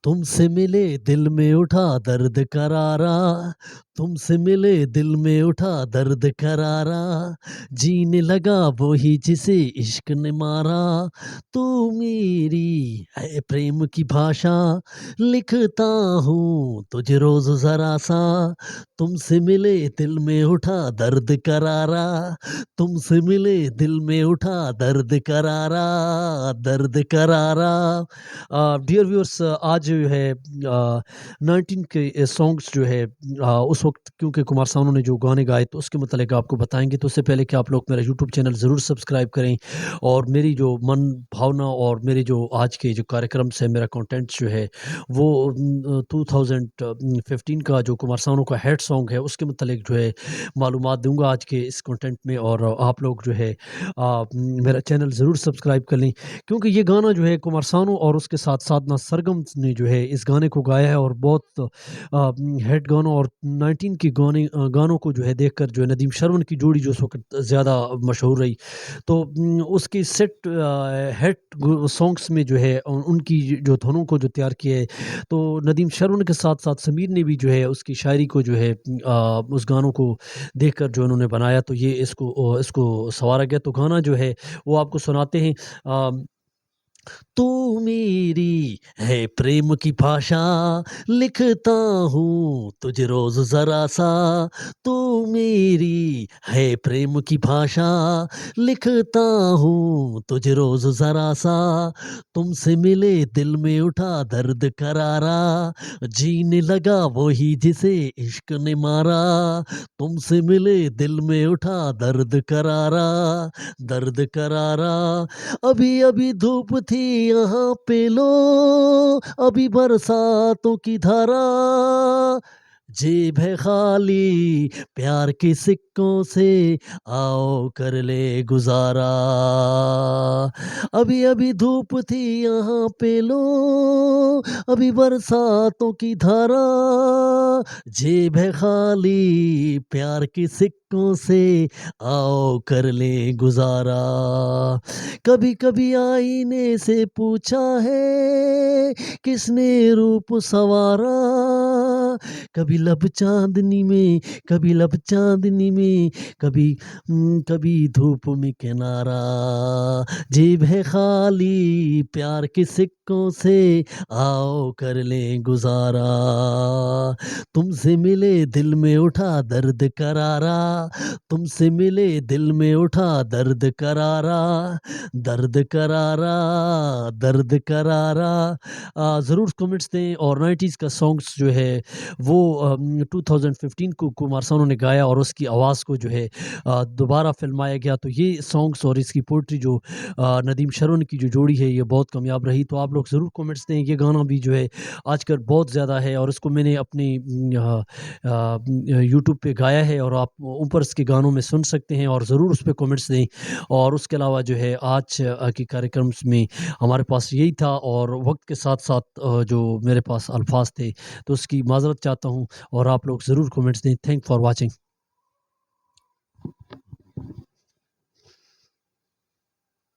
तुमसे मिले दिल में उठा दर्द करारा, तुमसे मिले दिल में उठा दर्द करारा, जीने लगा वो ही जिसे इश्क ने मारा। तू मेरी है प्रेम की भाषा, लिखता हूँ तुझे रोज जरा सा। तुमसे मिले दिल में उठा दर्द करारा, तुमसे मिले दिल में उठा दर्द करारा, दर्द करारा। डियर व्यूअर्स, आज जो है 19 के सॉन्ग्स जो है उस वक़्त क्योंकि कुमार सानू ने जो गाने गाए तो उसके मुतालिक आपको बताएँगे। तो उससे पहले कि आप लोग मेरा यूट्यूब चैनल ज़रूर सब्सक्राइब करें और मेरी जो मन भावना और मेरे जो आज के जो कार्यक्रम से मेरा कंटेंट जो है वो 2015 का जो कुमार सानू का हिट सॉन्ग है उसके मुतालिक जो है मालूमात दूँगा आज के इस कंटेंट में। और आप लोग जो है मेरा चैनल ज़रूर सब्सक्राइब कर लें क्योंकि ये गाना जो है कुमार सानू और उसके साथ साधना सरगम ने जो है इस गाने को गाया है और बहुत हिट गाना। और 19 के गानों को जो है देखकर जो है नदीम श्रवण की जोड़ी जो उस वक़्त ज़्यादा मशहूर रही। तो उसकी सेट हिट सॉन्ग्स में जो है उनकी जो धुनों को जो तैयार किया है तो नदीम श्रवण के साथ-साथ समीर ने भी जो है उसकी शायरी को जो है उस गानों को देखकर जो उन्होंने बनाया तो ये इसको संवारा गया। तो गाना जो है वो आपको सुनाते हैं। अ तू मेरी है प्रेम की भाषा, लिखता हूँ तुझे रोज जरा सा। तू मेरी है प्रेम की भाषा, लिखता हूँ तुझे रोज जरा सा। तुमसे मिले दिल में उठा दर्द करारा, जीने लगा वही जिसे इश्क ने मारा। तुमसे मिले दिल में उठा दर्द करारा, दर्द करारा। अभी अभी धूप थी यहाँ पे लो, अभी बरसातों की धारा। जेब है खाली प्यार के सिक्कों से, आओ कर ले गुजारा। अभी अभी धूप थी यहाँ पे लो, अभी बरसातों की धारा। जेब है खाली प्यार के सिक्कों से, आओ कर ले गुजारा। कभी कभी आईने से पूछा है किसने रूप सवारा। कभी लब चांदनी में, कभी लब चांदनी में, कभी धूप में किनारा। जेब है खाली प्यार के सिक्कों से, आओ कर ले गुजारा। तुमसे मिले दिल में उठा दर्द करारा, तुमसे मिले दिल में उठा दर्द करारा, दर्द करारा, दर्द करारा। ज़रूर कमेंट्स दें। और 90s का सॉन्ग्स जो है वो 2015 को कुमार सानू ने गाया और उसकी आवाज़ को जो है दोबारा फ़िल्माया गया। तो ये सॉन्ग्स और इसकी पोएट्री जो नदीम श्रवण की जो जोड़ी है ये बहुत कामयाब रही। तो आप लोग ज़रूर कमेंट्स दें। ये गाना भी जो है आजकल बहुत ज़्यादा है और इसको मैंने अपनी यूट्यूब पे गाया है और आप ऊपर इसके गानों में सुन सकते हैं और ज़रूर उस पे कमेंट्स दें। और उसके अलावा जो है आज के कार्यक्रम्स में हमारे पास यही था और वक़्त के साथ-साथ जो मेरे पास अल्फ़ाज़ थे तो उसकी माज़रत चाहता हूँ और आप लोग ज़रूर कमेंट्स दें। Thank for watching.